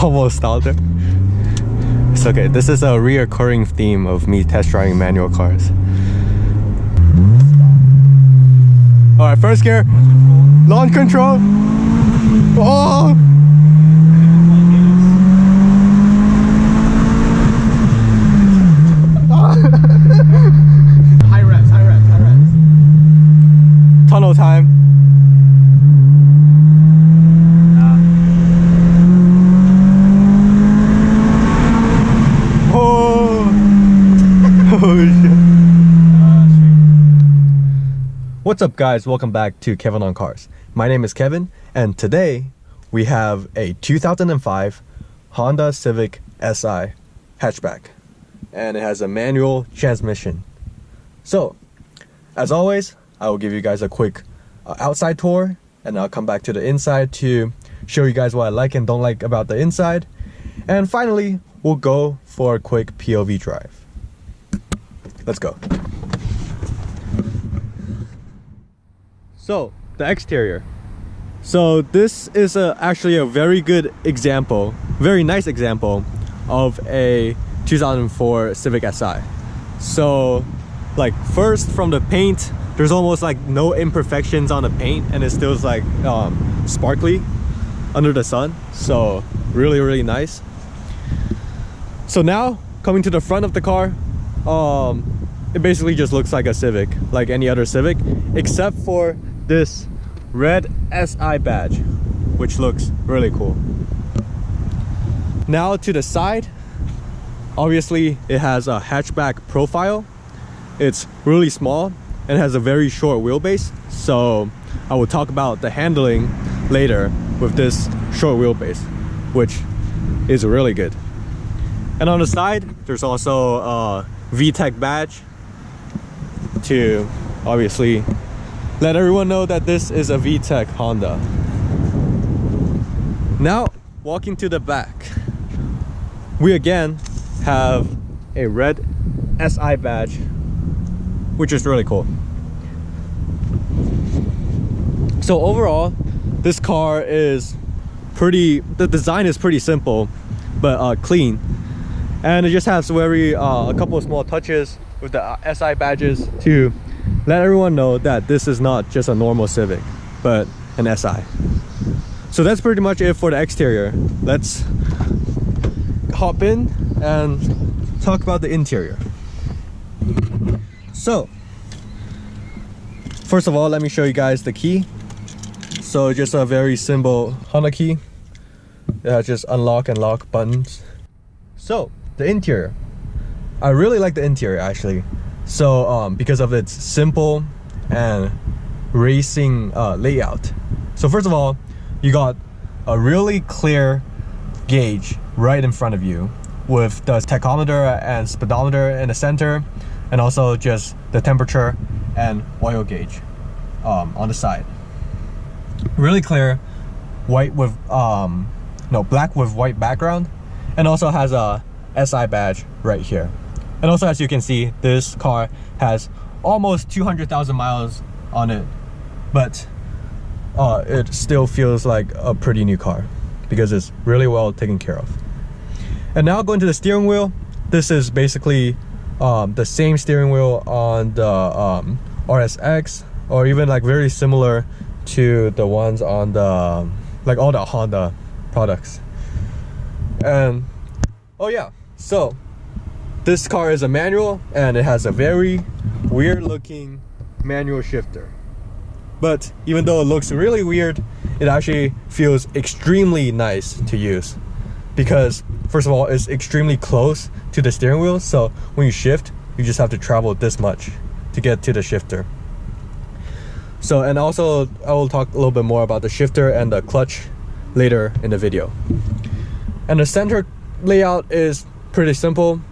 almost stalled it. It's okay, this is a reoccurring theme of me test driving manual cars. Alright, first gear, launch control. Oh! High revs. Tunnel time. What's up guys, welcome back to Kevin on Cars. My name is Kevin and today we have a 2005 Honda Civic Si hatchback and it has a manual transmission. So as always, I will give you guys a quick outside tour and I'll come back to the inside to show you guys what I like and don't like about the inside, and finally we'll go for a quick POV drive. Let's go. So the exterior. So this is actually a very good example, very nice example of a 2004 Civic Si. So like first from the paint, there's almost like no imperfections on the paint and it still is like sparkly under the sun. So really nice. So now coming to the front of the car, it basically just looks like a Civic, like any other Civic, except for this red SI badge, which looks really cool. Now to the side, obviously it has a hatchback profile. It's really small and has a very short wheelbase, so I will talk about the handling later with this short wheelbase, which is really good. And on the side there's also a VTEC badge to obviously let everyone know that this is a VTEC Honda. Now walking to the back, we again have a red SI badge, which is really cool. So overall this car is pretty, the design is pretty simple but clean, and it just has very a couple of small touches with the SI badges to let everyone know that this is not just a normal Civic but an SI. So that's pretty much it for the exterior. Let's hop in and talk about the interior. So first of all, let me show you guys the key. So just a very simple Honda key. It has just unlock and lock buttons. So the interior, I really like the interior actually. So because of its simple and racing layout. So first of all, you got a really clear gauge right in front of you with the tachometer and speedometer in the center, and also just the temperature and oil gauge on the side. Really clear, white with black with white background, and also has a SI badge right here. And also, as you can see, this car has almost 200,000 miles on it, but it still feels like a pretty new car because it's really well taken care of. And now going to the steering wheel, this is basically the same steering wheel on the RSX, or even like very similar to the ones on the like all the Honda products. And oh yeah, so this car is a manual and it has a very weird looking manual shifter. But even though it looks really weird, it actually feels extremely nice to use because first of all, it's extremely close to the steering wheel. So when you shift, you just have to travel this much to get to the shifter. So, and also I will talk a little bit more about the shifter and the clutch later in the video. And the center layout is pretty simple.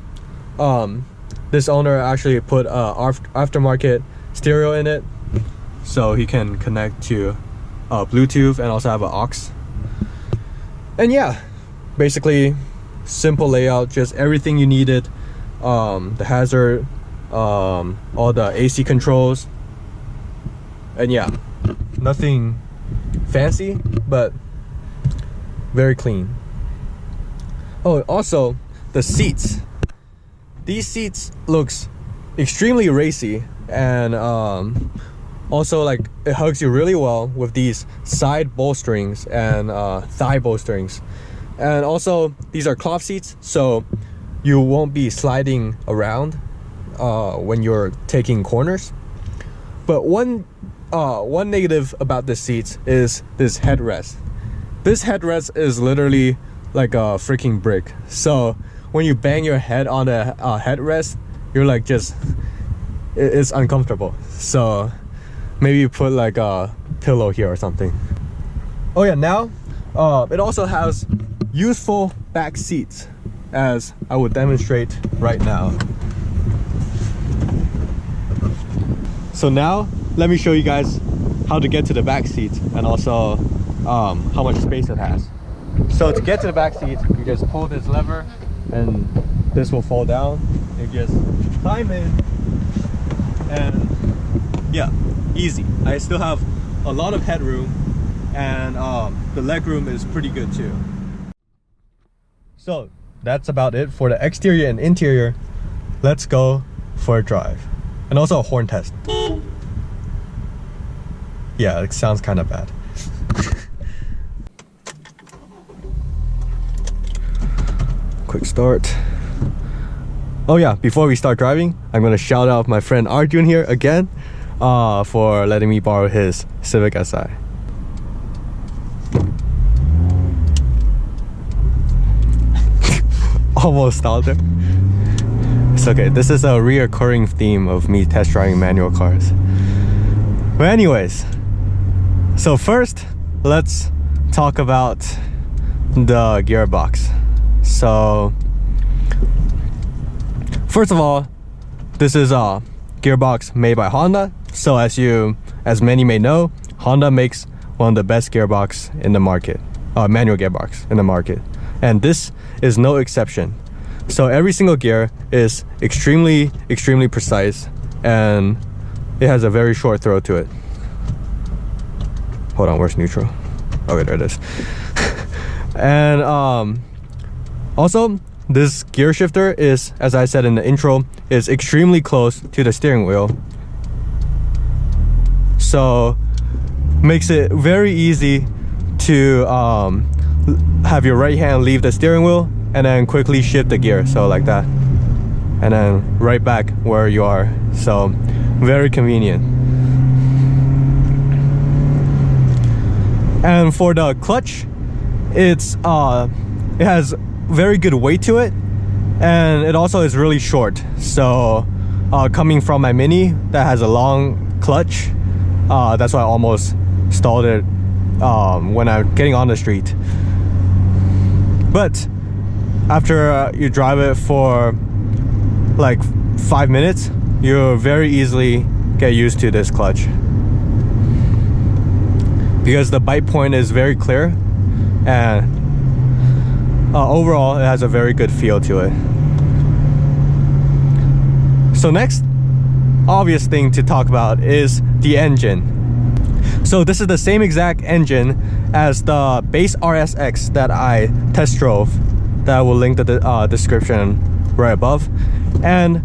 This owner actually put aftermarket stereo in it, so he can connect to Bluetooth and also have an aux. And yeah, basically simple layout, just everything you needed. The hazard, all the AC controls, and yeah, nothing fancy but very clean. Oh, also the seats. These seats looks extremely racy, and also like it hugs you really well with these side bolsterings and thigh bolsterings. And also these are cloth seats, so you won't be sliding around when you're taking corners. But one negative about the seats is this headrest. This headrest is literally like a freaking brick. So when you bang your head on a headrest, you're like it's uncomfortable. So maybe you put like a pillow here or something. Oh yeah, now it also has useful back seats, as I will demonstrate right now. So now let me show you guys how to get to the back seat, and also how much space it has. So to get to the back seat, you just pull this lever and this will fall down. You just climb in, and yeah, easy. I still have a lot of headroom, and the leg room is pretty good too. So that's about it for the exterior and interior. Let's go for a drive, and also a horn test. Yeah, it sounds kind of bad. Quick start. Oh yeah, before we start driving, I'm gonna shout out my friend Arjun here again for letting me borrow his Civic Si. Almost stalled there. It's okay, this is a reoccurring theme of me test driving manual cars. But anyways, so first let's talk about the gearbox. So first of all, this is a gearbox made by Honda. So as many may know, Honda makes one of the best gearbox in the market, manual gearbox in the market, and this is no exception. So every single gear is extremely precise, and it has a very short throw to it. Hold on, where's neutral? Okay, there it is. And also this gear shifter is, as I said in the intro, is extremely close to the steering wheel, so makes it very easy to have your right hand leave the steering wheel and then quickly shift the gear, so like that, and then right back where you are. So very convenient. And for the clutch, it has very good weight to it, and it also is really short. So coming from my Mini that has a long clutch, that's why I almost stalled it when I'm getting on the street. But after you drive it for like 5 minutes, you'll very easily get used to this clutch, because the bite point is very clear, and overall it has a very good feel to it. So next obvious thing to talk about is the engine. So this is the same exact engine as the base RSX that I test drove, that I will link the description right above. And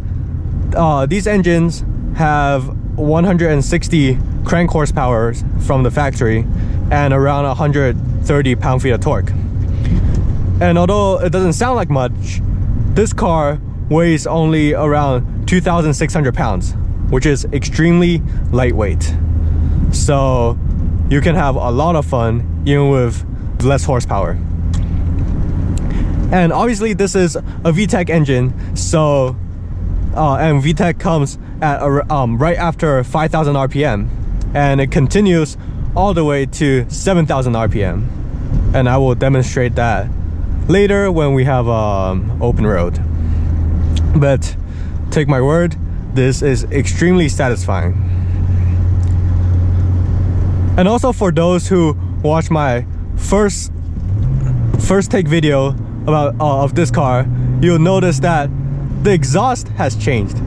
these engines have 160 crank horsepower from the factory and around 130 pound-feet of torque. And although it doesn't sound like much, this car weighs only around 2,600 pounds, which is extremely lightweight. So you can have a lot of fun even with less horsepower. And obviously this is a VTEC engine, so and VTEC comes at right after 5,000 RPM, and it continues all the way to 7,000 RPM, and I will demonstrate that later when we have open road. But take my word, this is extremely satisfying. And also for those who watch my first take video about of this car, you'll notice that the exhaust has changed.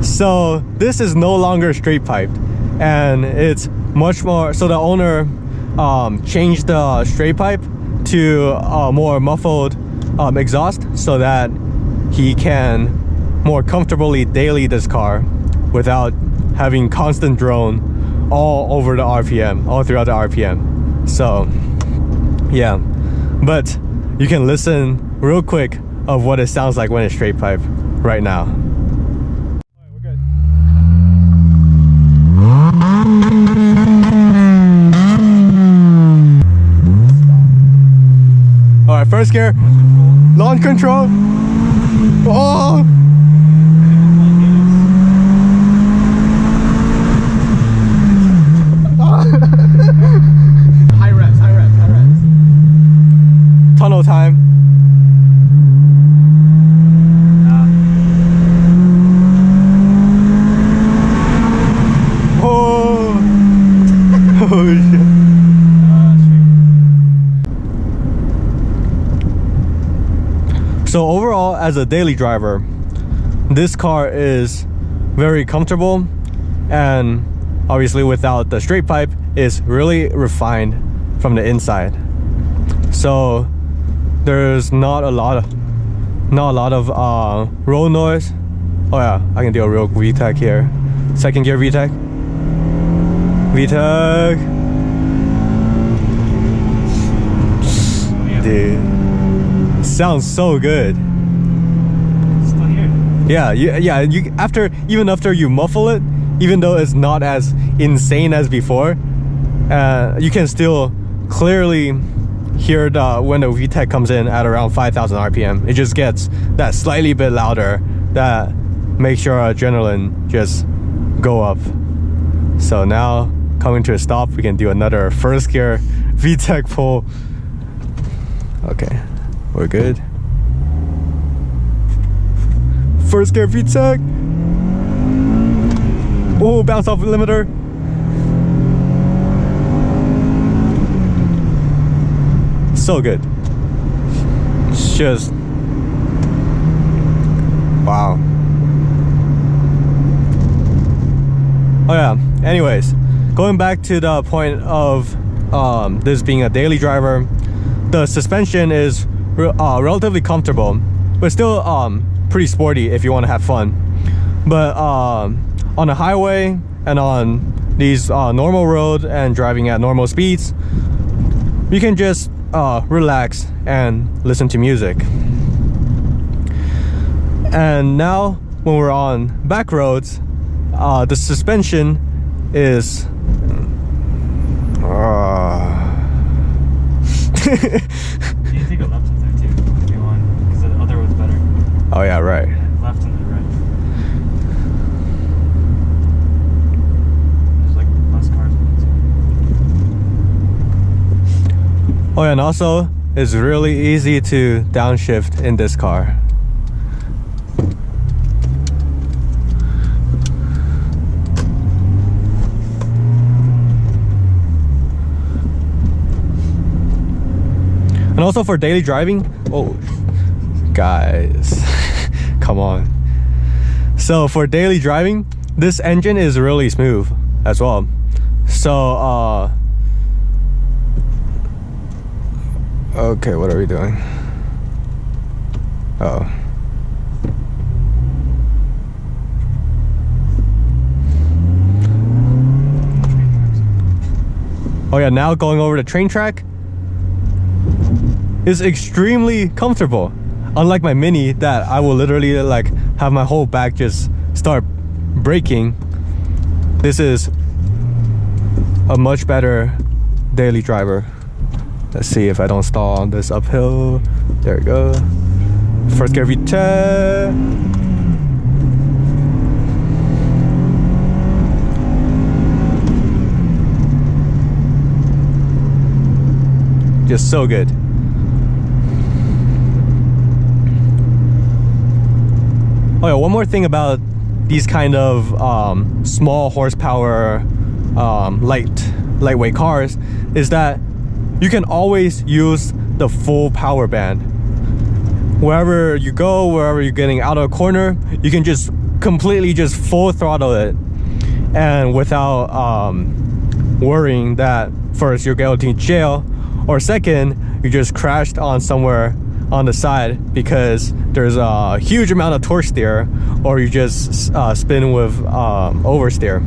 So this is no longer straight piped, and it's much more, so the owner changed the straight pipe to a more muffled exhaust so that he can more comfortably daily this car without having constant drone all over the RPM, all throughout the RPM. So yeah, but you can listen real quick of what it sounds like when it's straight pipe right now. Alright, we're good. Alright, first gear, launch control. Oh! High reps. Tunnel time. Oh! Oh shit. So overall, as a daily driver, this car is very comfortable, and obviously without the straight pipe, is really refined from the inside. So there's not a lot of road noise. Oh yeah, I can do a real VTEC here. Second gear VTEC. Dude, sounds so good. Still here. Yeah, you even after you muffle it, even though it's not as insane as before, you can still clearly hear when the VTEC comes in at around 5,000 RPM. It just gets that slightly bit louder, that makes your adrenaline just go up. So now, coming to a stop, we can do another first gear VTEC pull. Okay, we're good. First gear VTEC. Oh, bounce off the limiter. So good. It's just wow. Oh yeah, anyways, going back to the point of this being a daily driver, the suspension is relatively comfortable, but still pretty sporty if you want to have fun. But on a highway and on these normal roads and driving at normal speeds, you can just relax and listen to music. And now when we're on back roads, the suspension is You can take a left in there too if you want, because the other one's better. Oh yeah, right. Yeah, left and then right. There's like less cars on it too. Oh yeah, and also it's really easy to downshift in this car. And also for daily driving, oh guys, come on. So for daily driving, this engine is really smooth as well. So okay, what are we doing? Oh yeah, now going over the train track is extremely comfortable. Unlike my Mini that I will literally like have my whole back just start braking, this is a much better daily driver. Let's see if I don't stall on this uphill. There we go. First gear VTEC. Just so good. Oh yeah, one more thing about these kind of small horsepower lightweight cars is that you can always use the full power band. Wherever you go, wherever you're getting out of a corner, you can just completely just full throttle it, and without worrying that first you'll go to jail, or second you just crashed on somewhere on the side because there's a huge amount of torque steer, or you just spin with oversteer.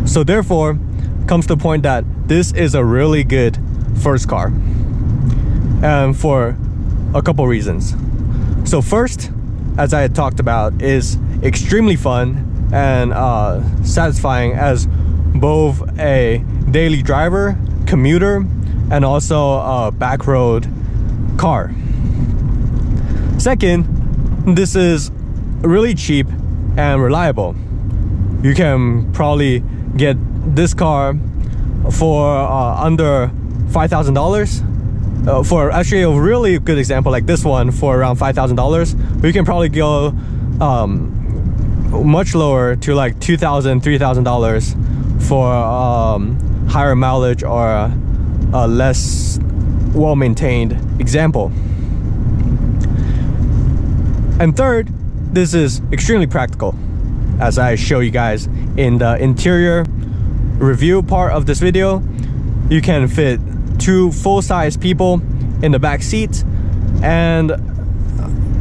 So therefore comes the point that this is a really good first car, and for a couple reasons. So first, as I had talked about, is extremely fun and satisfying as both a daily driver, commuter, and also a back road car. Second, this is really cheap and reliable. You can probably get this car for under $5,000. For actually a really good example like this one, for around $5,000, we can probably go much lower to like $2,000, $3,000 for higher mileage or a less well-maintained example. And third, this is extremely practical, as I show you guys in the interior review part of this video. You can fit 2 full-size people in the back seat, and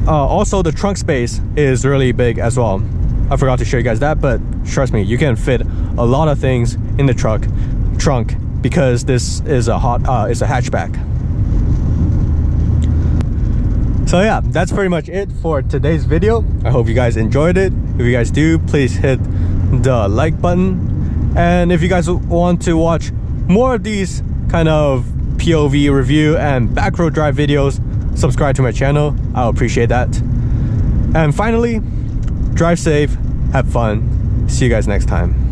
also the trunk space is really big as well. I forgot to show you guys that, but trust me, you can fit a lot of things in the trunk because this is a it's a hatchback. So yeah, that's pretty much it for today's video. I hope you guys enjoyed it. If you guys do, please hit the like button, and if you guys want to watch more of these kind of POV review and back road drive videos, subscribe to my channel. I'll appreciate that. And finally, drive safe, have fun. See you guys next time.